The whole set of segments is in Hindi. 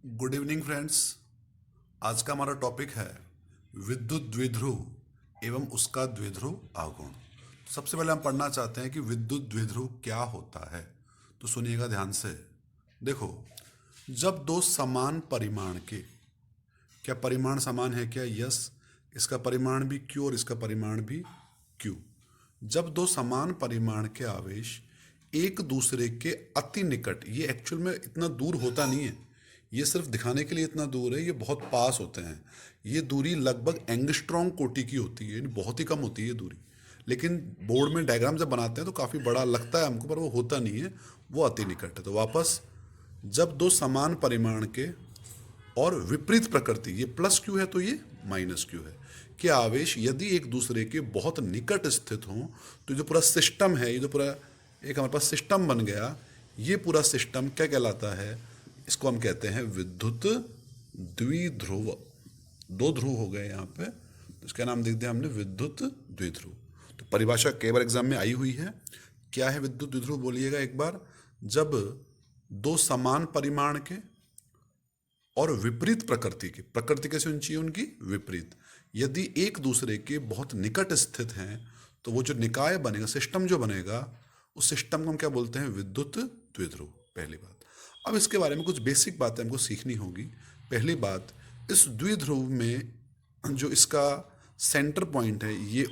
Good evening friends. आज का हमारा टॉपिक है विद्युत द्विध्रुव एवं उसका द्विध्रुव आघूर्ण। सबसे पहले हम पढ़ना चाहते हैं कि विद्युत द्विध्रुव क्या होता है। तो सुनिएगा ध्यान से। देखो, जब दो समान परिमाण के, क्या परिमाण समान है क्या? यस। इसका परिमाण भी क्यू और इसका परिमाण भी क्यू। जब दो समान परिमाण के आवेश एक दूसरे के अति निकट, ये एक्चुअल में इतना दूर होता नहीं है, ये सिर्फ दिखाने के लिए इतना दूर है, ये बहुत पास होते हैं। ये दूरी लगभग एंगस्ट्रॉम कोटि की होती है, यानी बहुत ही कम होती है ये दूरी। लेकिन बोर्ड में डायग्राम जब बनाते हैं तो काफ़ी बड़ा लगता है हमको, पर वो होता नहीं है, वो अति निकट है। तो वापस, जब दो समान परिमाण के और विपरीत प्रकृति, ये प्लस क्यू है तो ये माइनस क्यू है, कि आवेश यदि एक दूसरे के बहुत निकट स्थित हों, तो जो पूरा सिस्टम है, ये जो पूरा एक हमारे पास सिस्टम बन गया, ये पूरा सिस्टम क्या कहलाता है? इसको हम कहते हैं विद्युत द्विध्रुव। दो ध्रुव हो गए यहाँ पे, तो इसका नाम देख दिया हमने विद्युत द्विध्रुव। तो परिभाषा कई बार एग्जाम में आई हुई है। क्या है विद्युत द्विध्रुव? बोलिएगा एक बार। जब दो समान परिमाण के और विपरीत प्रकृति के, प्रकृति कैसे होनी चाहिए उनकी? विपरीत, यदि एक दूसरे के बहुत निकट स्थित हैं, तो वो जो निकाय बनेगा, सिस्टम जो बनेगा, उस सिस्टम को हम क्या बोलते हैं? विद्युत द्विध्रुव। पहली बात। अब इसके बारे में कुछ बेसिक बातें हमको सीखनी होगी। पहली बात, इस द्विध्रुव में जो इसका सेंटर पॉइंट है, ये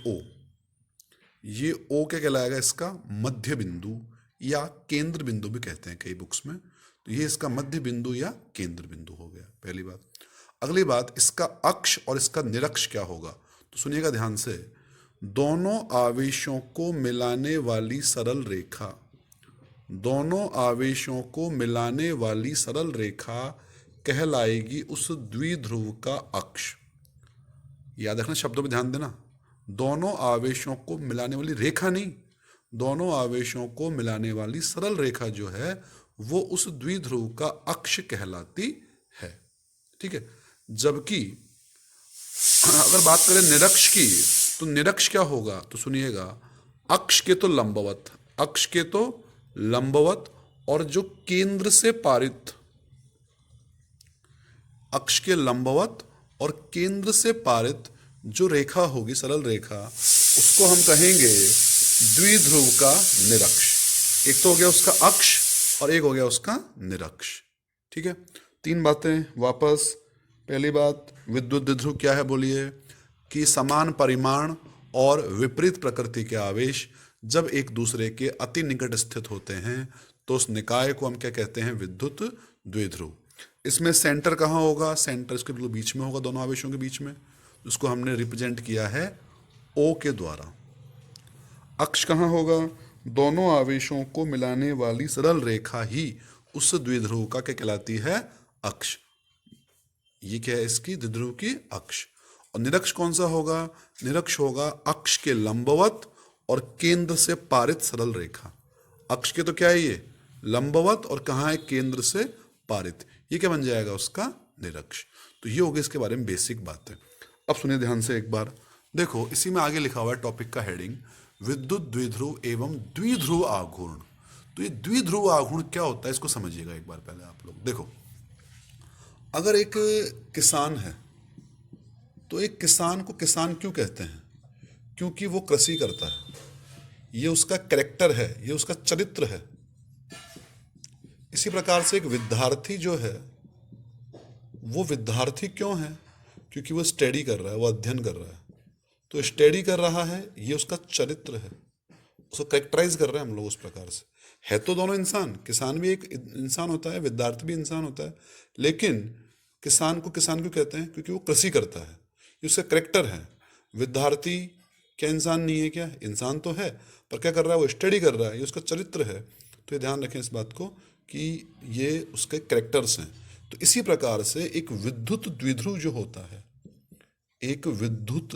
ओ क्या कहलाएगा? इसका मध्य बिंदु या केंद्र बिंदु भी कहते हैं कई बुक्स में। तो ये इसका मध्य बिंदु या केंद्र बिंदु हो गया, पहली बात। अगली बात, इसका अक्ष और इसका निरक्ष क्या होगा? तो सुनिएगा ध्यान से। दोनों आवेशों को मिलाने वाली सरल रेखा, दोनों आवेशों को मिलाने वाली सरल रेखा कहलाएगी उस द्विध्रुव का अक्ष। याद रखना, शब्दों में ध्यान देना। दोनों आवेशों को मिलाने वाली रेखा नहीं, दोनों आवेशों को मिलाने वाली सरल रेखा जो है वो उस द्विध्रुव का अक्ष कहलाती है। ठीक है। जबकि अगर बात करें निरक्ष की, तो निरक्ष क्या होगा? तो सुनिएगा, अक्ष के तो लंबवत, अक्ष के तो लंबवत, और जो केंद्र से पारित, अक्ष के लंबवत और केंद्र से पारित जो रेखा होगी, सरल रेखा, उसको हम कहेंगे द्विध्रुव का निरक्ष। एक तो हो गया उसका अक्ष और एक हो गया उसका निरक्ष। ठीक है। तीन बातें वापस। पहली बात, विद्युत द्विध्रुव क्या है? बोलिए कि समान परिमाण और विपरीत प्रकृति के आवेश जब एक दूसरे के अति निकट स्थित होते हैं, तो उस निकाय को हम क्या कहते हैं? विद्युत द्विध्रुव। इसमें सेंटर कहाँ होगा? सेंटर इसके बिल्कुल बीच में होगा, दोनों आवेशों के बीच में। उसको हमने रिप्रेजेंट किया है ओ के द्वारा। अक्ष कहाँ होगा? दोनों आवेशों को मिलाने वाली सरल रेखा ही उस द्विध्रुव का क्या कहलाती है? अक्ष। ये क्या है? इसकी द्विध्रुव की अक्ष। और निरक्ष कौन सा होगा? निरक्ष होगा अक्ष के लंबवत और केंद्र से पारित सरल रेखा। अक्ष के तो क्या है? ये लंबवत, और कहाँ है? केंद्र से पारित। ये क्या बन जाएगा? उसका निरक्ष। तो ये होगी इसके बारे में बेसिक बातें। अब सुनिए ध्यान से एक बार। देखो, इसी में आगे लिखा हुआ है टॉपिक का हेडिंग, विद्युत द्विध्रुव एवं द्विध्रुव आघूर्ण। तो ये द्विध्रुव आघूर्ण क्या होता है, इसको समझिएगा एक बार पहले आप लोग। देखो, अगर एक किसान है, तो एक किसान को किसान क्यों कहते हैं? क्योंकि वो कृषि करता है, ये उसका कैरेक्टर है, ये उसका चरित्र है। इसी प्रकार से एक विद्यार्थी जो है, वो विद्यार्थी क्यों है? क्योंकि वो स्टडी कर रहा है, वो अध्ययन कर रहा है। तो स्टडी कर रहा है, ये उसका चरित्र है, उसको कैरेक्टराइज कर रहे हैं हम लोग उस प्रकार से। है तो दोनों इंसान, किसान भी एक इंसान होता है, विद्यार्थी भी इंसान होता है, लेकिन किसान को किसान क्यों कहते हैं? क्योंकि वो कृषि करता है, ये उसका कैरेक्टर है। विद्यार्थी क्या इंसान नहीं है? क्या इंसान तो है, पर क्या कर रहा है? वो स्टडी कर रहा है, ये उसका चरित्र है। तो ये ध्यान रखें इस बात को कि ये उसके कैरेक्टर्स हैं। तो इसी प्रकार से एक विद्युत द्विध्रुव जो होता है, एक विद्युत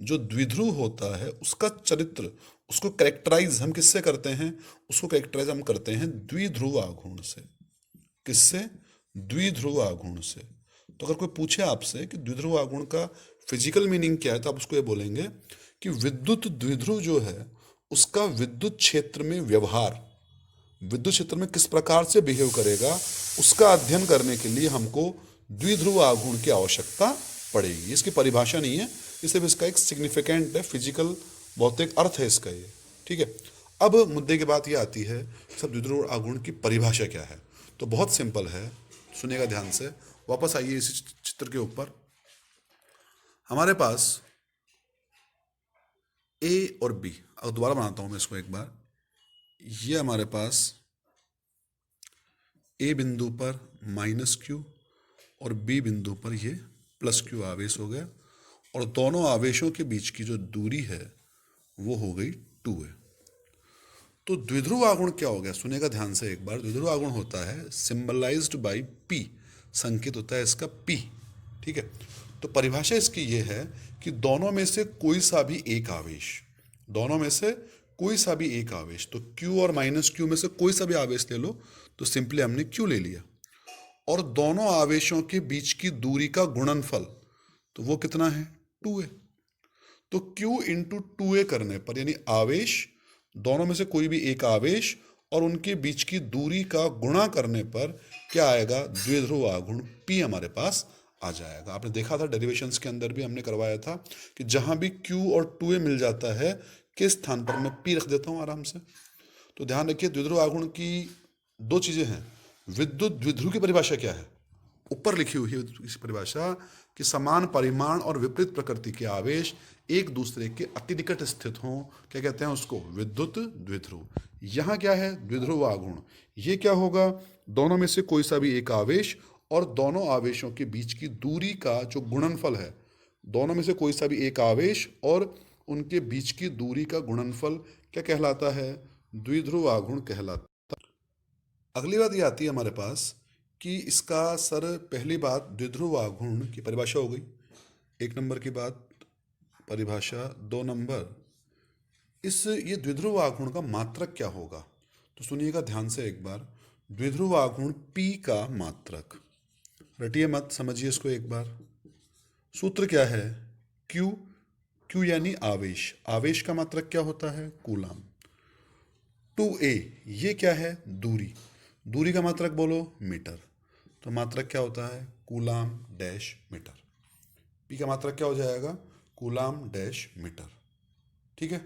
जो द्विध्रुव होता है, उसका चरित्र, उसको कैरेक्टराइज हम किससे करते हैं? उसको कैरेक्टराइज हम करते हैं द्विध्रुव आघूर्ण से। किससे? द्विध्रुव आघूर्ण से। तो अगर कोई पूछे आपसे कि द्विध्रुव आघूर्ण का फिजिकल मीनिंग क्या है, तो आप उसको ये बोलेंगे कि विद्युत द्विध्रुव जो है, उसका विद्युत क्षेत्र में व्यवहार, विद्युत क्षेत्र में किस प्रकार से बिहेव करेगा, उसका अध्ययन करने के लिए हमको द्विध्रुव आघूर्ण की आवश्यकता पड़ेगी। इसकी परिभाषा नहीं है, ये सिर्फ इसका एक सिग्निफिकेंट है, फिजिकल भौतिक अर्थ है इसका ये, ठीक है। अब मुद्दे की बात ये आती है सब द्विध्रुव आघूर्ण की परिभाषा क्या है। तो बहुत सिंपल है, सुनिएगा ध्यान से। वापस आइए इसी चित्र के ऊपर। हमारे पास ए और बी, अब दोबारा बनाता हूं मैं इसको एक बार। ये हमारे पास ए बिंदु पर माइनस क्यू और बी बिंदु पर ये प्लस क्यू आवेश हो गया, और दोनों आवेशों के बीच की जो दूरी है वो हो गई 2a। तो द्विध्रुव आघूर्ण क्या हो गया, सुनेगा ध्यान से एक बार। द्विध्रुव आघूर्ण होता है सिंबलाइज्ड बाय P, संकेत होता है इसका P, ठीक है। तो परिभाषा इसकी ये है कि दोनों में से कोई सा भी एक आवेश, दोनों में से कोई सा भी एक आवेश, तो Q और माइनस Q में से कोई सा भी आवेश ले लो, तो सिंपली हमने Q ले लिया, और दोनों आवेशों के बीच की दूरी का गुणनफल, तो वो कितना है 2a। तो Q इंटू 2a करने पर, यानी आवेश, दोनों में से कोई भी एक आवेश और उनके बीच की दूरी का गुणा करने पर क्या आएगा, द्विध्रुव आघूर्ण P हमारे पास आ जाएगा। आपने देखा था डेरिवेशंस के अंदर भी हमने करवाया था कि जहां भी Q और 2a मिल जाता है, किस स्थान पर मैं P रख देता हूं आराम से। तो ध्यान रखिए, द्विध्रुव आघूर्ण की दो चीजें हैं। विद्युत द्विध्रुव की परिभाषा क्या है, ऊपर लिखी हुई है इस परिभाषा कि समान परिमाण और विपरीत प्रकृति के आवेश एक दूसरे के अति निकट स्थित हों, क्या कहते हैं उसको, विद्युत द्विध्रुव। यहाँ क्या है, द्विध्रुव आघूर्ण। ये क्या होगा, दोनों में से कोई सा भी एक आवेश और दोनों आवेशों के बीच की दूरी का जो गुणनफल है, दोनों में से कोई सा भी एक आवेश और उनके बीच की दूरी का गुणनफल क्या कहलाता है, द्विध्रुव आघूर्ण कहलाता है। अगली बात ये आती है हमारे पास कि इसका सर, पहली बात द्विध्रुव आघूर्ण की परिभाषा हो गई, एक नंबर की बात परिभाषा। 2 नंबर, ये द्विध्रुव आघूर्ण का मात्रक क्या होगा। तो सुनिएगा ध्यान से एक बार, द्विध्रुव आघूर्ण P का मात्रक, रटिए मत, समझिए इसको एक बार। सूत्र क्या है, Q यानी आवेश, आवेश का मात्रक क्या होता है, कूलाम। 2a, ये क्या है, दूरी, दूरी का मात्रक बोलो मीटर, तो मात्रक क्या होता है, कूलाम डैश मीटर। P का मात्रक क्या हो जाएगा, कूलाम डैश मीटर, ठीक है।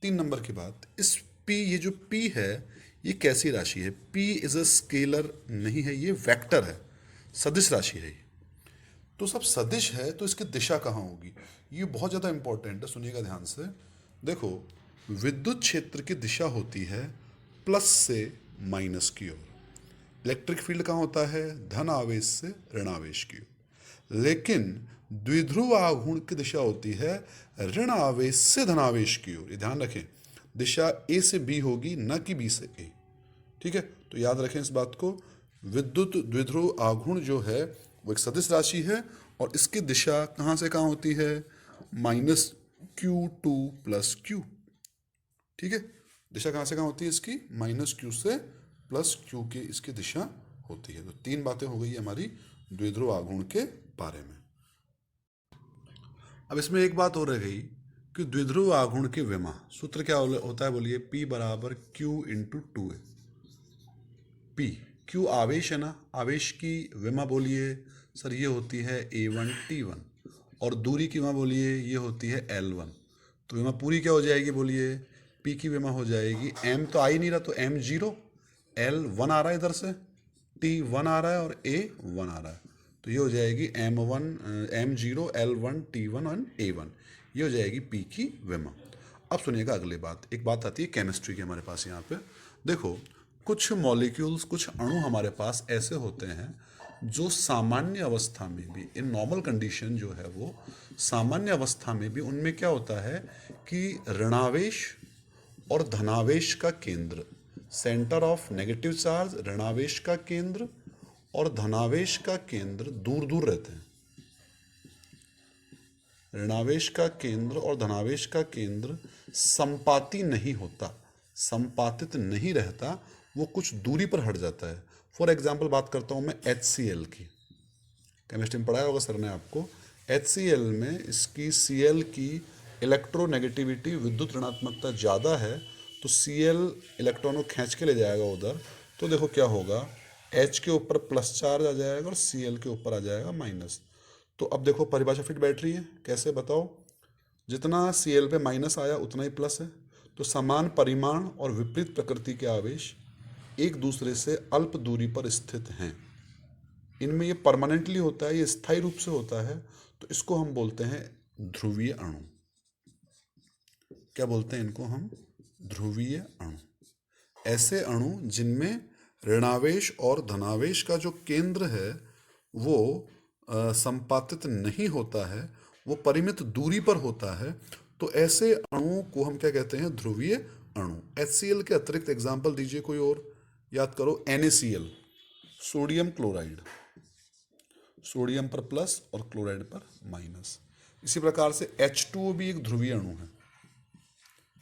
3 नंबर की बात, इस P, ये जो P है ये कैसी राशि है, P इज अ स्केलर नहीं है, ये वेक्टर है, सदिश राशि है ये। तो सब सदिश है तो इसकी दिशा कहाँ होगी, ये बहुत ज़्यादा इंपॉर्टेंट है, सुनिएगा ध्यान से। देखो, विद्युत क्षेत्र की दिशा होती है प्लस से माइनस की ओर, इलेक्ट्रिक फील्ड कहाँ होता है, धन आवेश से ऋण आवेश की ओर। लेकिन द्विध्रुव आघूर्ण की दिशा होती है ऋण आवेश से धनावेश की ओर। ये ध्यान रखें, दिशा A से B होगी, न कि B से A, ठीक है। तो याद रखें इस बात को, विद्युत द्विध्रुव आघूर्ण जो है वो एक सदिश राशि है, और इसकी दिशा कहाँ से कहाँ होती है, -Q2 + Q, ठीक है। दिशा कहाँ से कहाँ होती है इसकी, -Q से +Q की इसकी दिशा होती है। तो 3 बातें हो गई हमारी द्विध्रुव आघूर्ण के बारे में। अब इसमें एक बात और रह गई कि द्विध्रुव आघूर्ण की विमा, सूत्र क्या होता है बोलिए, P = Q × 2a। P, Q आवेश है ना, आवेश की विमा बोलिए सर ये होती है A1 T1, और दूरी की विमा बोलिए ये होती है L1। तो विमा पूरी क्या हो जाएगी बोलिए, P की विमा हो जाएगी, M तो आ ही नहीं रहा तो M0, L1 आ रहा है इधर से, T1 आ रहा है और A1 आ रहा है, तो ये हो जाएगी M0 L1 T1 और A1, ये हो जाएगी P की विमा। अब सुनिएगा अगली बात, एक बात आती है केमिस्ट्री की हमारे पास यहाँ पे। देखो, कुछ मॉलिक्यूल्स, कुछ अणु हमारे पास ऐसे होते हैं जो सामान्य अवस्था में भी, इन नॉर्मल कंडीशन जो है वो सामान्य अवस्था में भी, उनमें क्या होता है कि ऋणावेश और धनावेश का केंद्र, सेंटर ऑफ नेगेटिव चार्ज, ऋणावेश का केंद्र और धनावेश का केंद्र दूर दूर रहते हैं। ऋणावेश का केंद्र और धनावेश का केंद्र संपाती नहीं होता, संपातित नहीं रहता, वो कुछ दूरी पर हट जाता है। फॉर एग्जाम्पल बात करता हूँ मैं HCl की, केमिस्ट्री में पढ़ाया होगा सर ने आपको। HCl में इसकी Cl की इलेक्ट्रोनेगेटिविटी, विद्युत ऋणात्मकता ज़्यादा है, तो Cl इलेक्ट्रॉन को खींच के ले जाएगा उधर, तो देखो क्या होगा, H के ऊपर प्लस चार्ज आ जाएगा और Cl के ऊपर आ जाएगा माइनस। तो अब देखो परिभाषा फिट बैठ रही है, कैसे बताओ, जितना Cl पे माइनस आया उतना ही प्लस है। तो समान परिमाण और विपरीत प्रकृति के आवेश एक दूसरे से अल्प दूरी पर स्थित हैं, इनमें ये परमानेंटली होता है, ये स्थायी रूप से होता है, तो इसको हम बोलते हैं ध्रुवीय अणु। क्या बोलते हैं इनको हम? ध्रुवीय अणु। ऐसे अणु जिनमें ऋणावेश और धनावेश का जो केंद्र है वो संपातित नहीं होता है, वो परिमित दूरी पर होता है, तो ऐसे अणुओं को हम क्या कहते हैं? ध्रुवीय अणु। HCl के अतिरिक्त एग्जाम्पल दीजिए कोई और, याद करो, NaCl, सोडियम क्लोराइड, सोडियम पर प्लस और क्लोराइड पर माइनस। इसी प्रकार से H2O भी एक ध्रुवीय अणु है।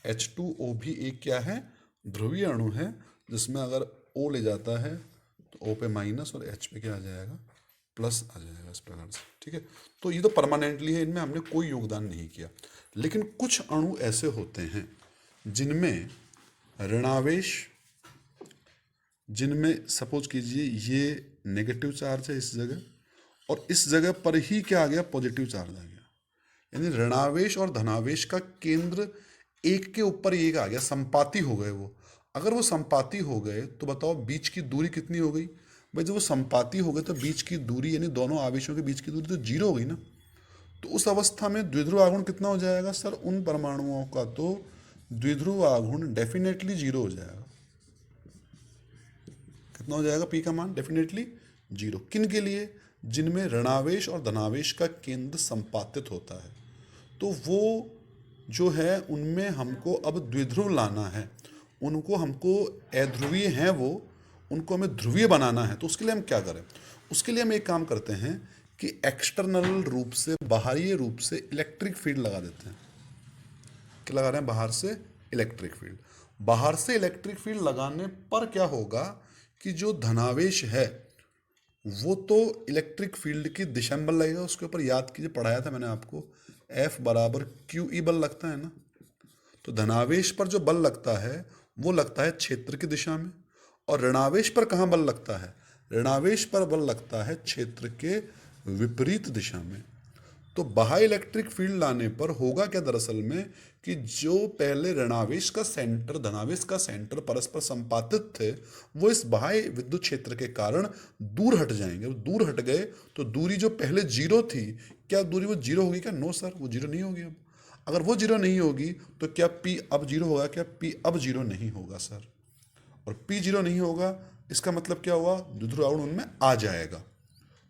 H2O भी एक क्या है? ध्रुवीय अणु है, जिसमें अगर O ले जाता है तो O पे माइनस और H पे क्या आ जाएगा? प्लस आ जाएगा, इस प्रकार से। ठीक है, तो ये तो परमानेंटली है, इनमें हमने कोई योगदान नहीं किया। लेकिन कुछ अणु ऐसे होते हैं जिनमें ऋणावेश, जिनमें सपोज कीजिए ये नेगेटिव चार्ज है इस जगह, और इस जगह पर ही क्या आ गया? पॉजिटिव चार्ज आ गया। यानी ऋणावेश और धनावेश का केंद्र एक के ऊपर एक आ गया, संपाती हो गए वो। अगर वो संपाती हो गए तो बताओ बीच की दूरी कितनी हो गई? भाई जब वो संपाती हो गए तो बीच की दूरी, यानी दोनों आवेशों के बीच की दूरी तो जीरो हो गई ना। तो उस अवस्था में द्विध्रुव आघूर्ण कितना हो जाएगा? सर उन परमाणुओं का तो द्विध्रुव आघूर्ण डेफिनेटली जीरो हो जाएगा। कितना हो जाएगा? पी का मान डेफिनेटली जीरो। किन के लिए? जिनमें ऋणावेश और धनावेश का केंद्र संपातित होता है। तो वो जो है उनमें हमको अब द्विध्रुव लाना है, उनको हमको अध्रुवीय हैं वो, उनको हमें ध्रुवीय बनाना है। तो उसके लिए हम क्या करें? उसके लिए हम एक काम करते हैं कि एक्सटर्नल रूप से, बाहरी रूप से इलेक्ट्रिक फील्ड लगा देते हैं। क्या लगा रहे हैं? बाहर से इलेक्ट्रिक फील्ड। बाहर से इलेक्ट्रिक फील्ड लगाने पर क्या होगा कि जो धनावेश है वो तो इलेक्ट्रिक फील्ड की दिशा में बल लगेगा। उसके ऊपर याद कीजिए, पढ़ाया था मैंने आपको, F बराबर QE बल लगता है ना। तो धनावेश पर जो बल लगता है वो लगता है क्षेत्र की दिशा में, और ऋणावेश पर कहाँ बल लगता है? ऋणावेश पर बल लगता है क्षेत्र के विपरीत दिशा में। तो बाह्य इलेक्ट्रिक फील्ड लाने पर होगा क्या दरअसल में कि जो पहले ऋणावेश का सेंटर, धनावेश का सेंटर परस्पर संपातित थे, वो इस बाह्य विद्युत क्षेत्र के कारण दूर हट जाएंगे। वो दूर हट गए तो दूरी जो पहले जीरो थी, क्या दूरी वो जीरो होगी क्या? नो सर, वो जीरो नहीं होगी। अब अगर वो जीरो नहीं होगी तो क्या P अब जीरो होगा? क्या P अब जीरो नहीं होगा सर? और P जीरो नहीं होगा, इसका मतलब क्या हुआ? द्विध्रुव आघूर्ण उनमें आ जाएगा।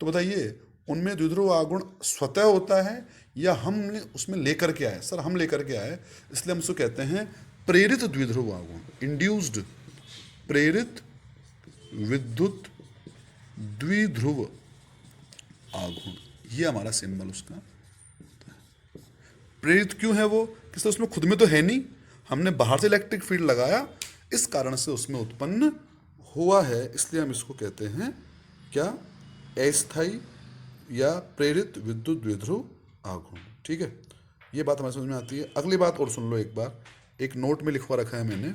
तो बताइए, उनमें द्विध्रुव आघूर्ण स्वतः होता है या हमने उसमें लेकर के आए? सर हम लेकर के आए, इसलिए हम उसको कहते हैं प्रेरित द्विध्रुव आघूर्ण, इंड्यूस्ड, प्रेरित विद्युत द्विध्रुव आघूर्ण। ये हमारा सिंबल उसका। प्रेरित क्यों है वो? कि सर उसमें खुद में तो है नहीं, हमने बाहर से इलेक्ट्रिक फील्ड लगाया, इस कारण से उसमें उत्पन्न हुआ है, इसलिए हम इसको कहते हैं क्या? अस्थायी या प्रेरित विद्युत द्विध्रुव आघूर्ण। ठीक है, ये बात हमें समझ में आती है। अगली बात और सुन लो एक बार, एक नोट में लिखवा रखा है मैंने।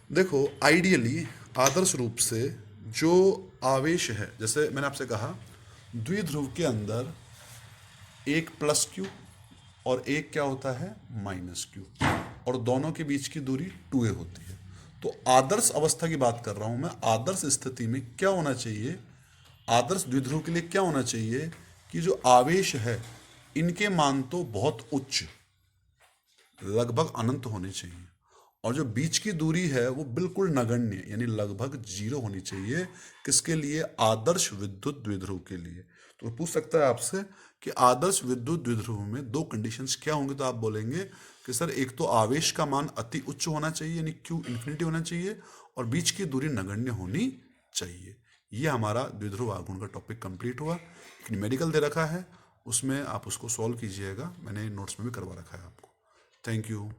देखो आइडियली, आदर्श रूप से जो आवेश है, जैसे मैंने आपसे कहा द्विध्रुव के अंदर एक प्लस क्यू और एक क्या होता है? माइनस क्यू, और दोनों के बीच की दूरी 2a होती है। तो आदर्श अवस्था की बात कर रहा हूं मैं। आदर्श स्थिति में क्या होना चाहिए? आदर्श द्विध्रुव के लिए क्या होना चाहिए कि जो आवेश है इनके मान तो बहुत उच्च, लगभग अनंत होने चाहिए, और जो बीच की दूरी है वो बिल्कुल नगण्य, यानी लगभग जीरो होनी चाहिए। किसके लिए? आदर्श विद्युत द्विध्रुव के लिए। तो पूछ सकता है आपसे कि आदर्श विद्युत द्विध्रुव में दो कंडीशंस क्या होंगे? तो आप बोलेंगे कि सर एक तो आवेश का मान अति उच्च होना चाहिए, यानी Q इन्फिनिटी होना चाहिए, और बीच की दूरी नगण्य होनी चाहिए। ये हमारा द्विध्रुव आघूर्ण का टॉपिक कंप्लीट हुआ। एक न्यूमेरिकल दे रखा है, उसमें आप उसको सॉल्व कीजिएगा, मैंने नोट्स में भी करवा रखा है आपको। Thank you.